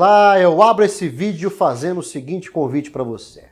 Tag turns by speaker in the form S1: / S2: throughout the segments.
S1: Olá, eu abro esse vídeo fazendo o seguinte convite para você.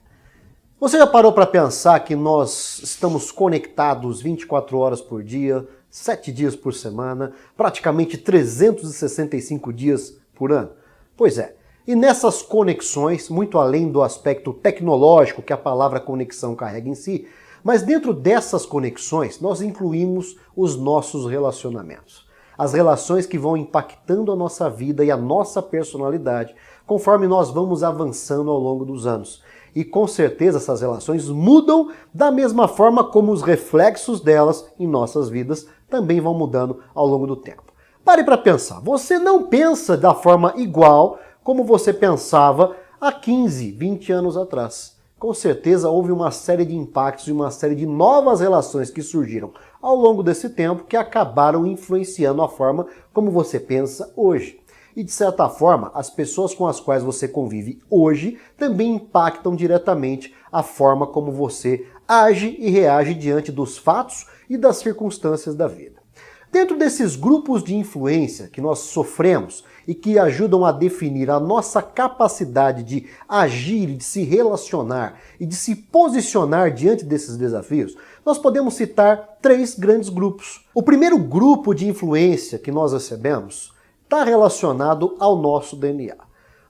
S1: Você já parou para pensar que nós estamos conectados 24 horas por dia, 7 dias por semana, praticamente 365 dias por ano? Pois é, e nessas conexões, muito além do aspecto tecnológico que a palavra conexão carrega em si, mas dentro dessas conexões nós incluímos os nossos relacionamentos. As relações que vão impactando a nossa vida e a nossa personalidade conforme nós vamos avançando ao longo dos anos. E com certeza essas relações mudam da mesma forma como os reflexos delas em nossas vidas também vão mudando ao longo do tempo. Pare para pensar, você não pensa da forma igual como você pensava há 15, 20 anos atrás. Com certeza houve uma série de impactos e uma série de novas relações que surgiram ao longo desse tempo que acabaram influenciando a forma como você pensa hoje. E de certa forma, as pessoas com as quais você convive hoje também impactam diretamente a forma como você age e reage diante dos fatos e das circunstâncias da vida. Dentro desses grupos de influência que nós sofremos e que ajudam a definir a nossa capacidade de agir, de se relacionar e de se posicionar diante desses desafios, nós podemos citar 3 grandes grupos. O primeiro grupo de influência que nós recebemos está relacionado ao nosso DNA.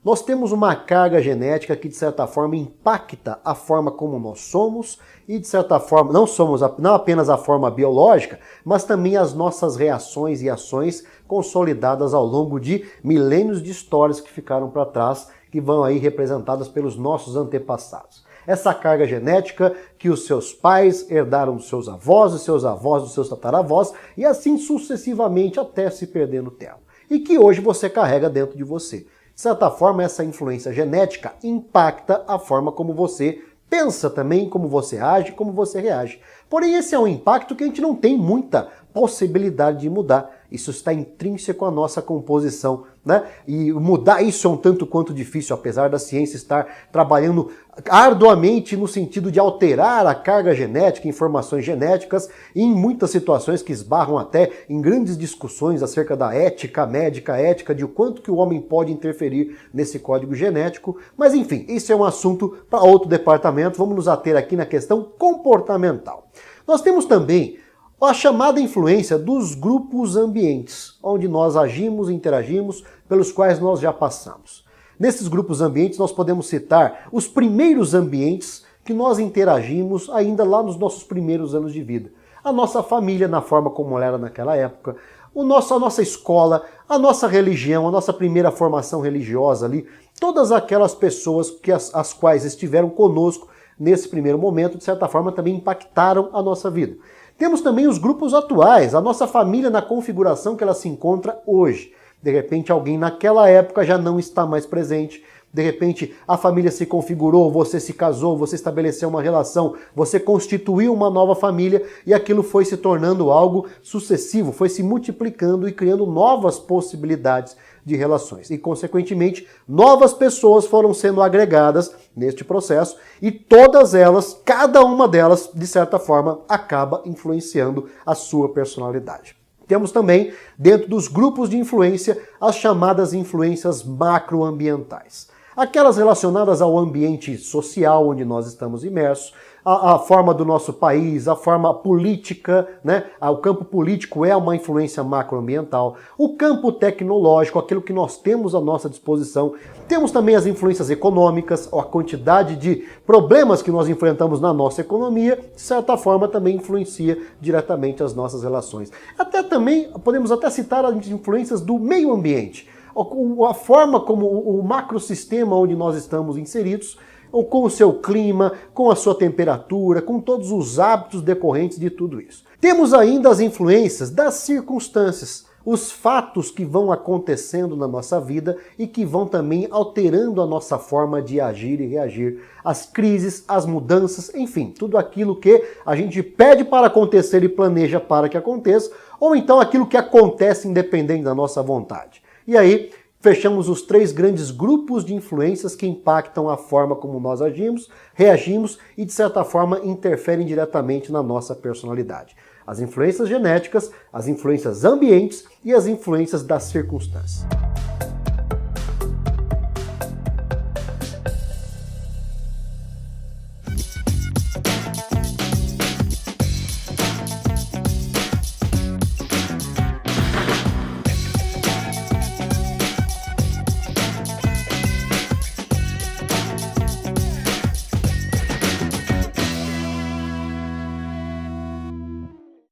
S1: Nós temos uma carga genética que, de certa forma, impacta a forma como nós somos e, de certa forma, não apenas a forma biológica, mas também as nossas reações e ações consolidadas ao longo de milênios de histórias que ficaram para trás, que vão aí representadas pelos nossos antepassados. Essa carga genética que os seus pais herdaram dos seus avós, dos seus tataravós, e assim sucessivamente até se perder no tempo. E que hoje você carrega dentro de você. De certa forma, essa influência genética impacta a forma como você pensa também, como você age, como você reage. Porém, esse é um impacto que a gente não tem muita possibilidade de mudar. Isso está intrínseco à nossa composição, né? E mudar isso é um tanto quanto difícil, apesar da ciência estar trabalhando arduamente no sentido de alterar a carga genética, informações genéticas, e em muitas situações que esbarram até em grandes discussões acerca da ética médica, ética de o quanto que o homem pode interferir nesse código genético. Mas enfim, isso é um assunto para outro departamento. Vamos nos ater aqui na questão comportamental. Nós temos também a chamada influência dos grupos ambientes, onde nós agimos e interagimos, pelos quais nós já passamos. Nesses grupos ambientes nós podemos citar os primeiros ambientes que nós interagimos ainda lá nos nossos primeiros anos de vida. A nossa família, na forma como ela era naquela época, a nossa escola, a nossa religião, a nossa primeira formação religiosa ali, todas aquelas pessoas as quais estiveram conosco nesse primeiro momento, de certa forma também impactaram a nossa vida. Temos também os grupos atuais, a nossa família na configuração que ela se encontra hoje. De repente alguém naquela época já não está mais presente, de repente a família se configurou, você se casou, você estabeleceu uma relação, você constituiu uma nova família e aquilo foi se tornando algo sucessivo, foi se multiplicando e criando novas possibilidades de relações. E, consequentemente, novas pessoas foram sendo agregadas neste processo e todas elas, cada uma delas, de certa forma, acaba influenciando a sua personalidade. Temos também, dentro dos grupos de influência, as chamadas influências macroambientais. Aquelas relacionadas ao ambiente social onde nós estamos imersos, a forma do nosso país, a forma política, né? O campo político é uma influência macroambiental, o campo tecnológico, aquilo que nós temos à nossa disposição. Temos também as influências econômicas, a quantidade de problemas que nós enfrentamos na nossa economia, de certa forma também influencia diretamente as nossas relações. Podemos até citar as influências do meio ambiente, a forma como o macrosistema onde nós estamos inseridos, ou com o seu clima, com a sua temperatura, com todos os hábitos decorrentes de tudo isso. Temos ainda as influências das circunstâncias, os fatos que vão acontecendo na nossa vida e que vão também alterando a nossa forma de agir e reagir, as crises, as mudanças, enfim, tudo aquilo que a gente pede para acontecer e planeja para que aconteça, ou então aquilo que acontece independente da nossa vontade. E aí, fechamos os 3 grandes grupos de influências que impactam a forma como nós agimos, reagimos e, de certa forma, interferem diretamente na nossa personalidade. As influências genéticas, as influências ambientes e as influências das circunstâncias.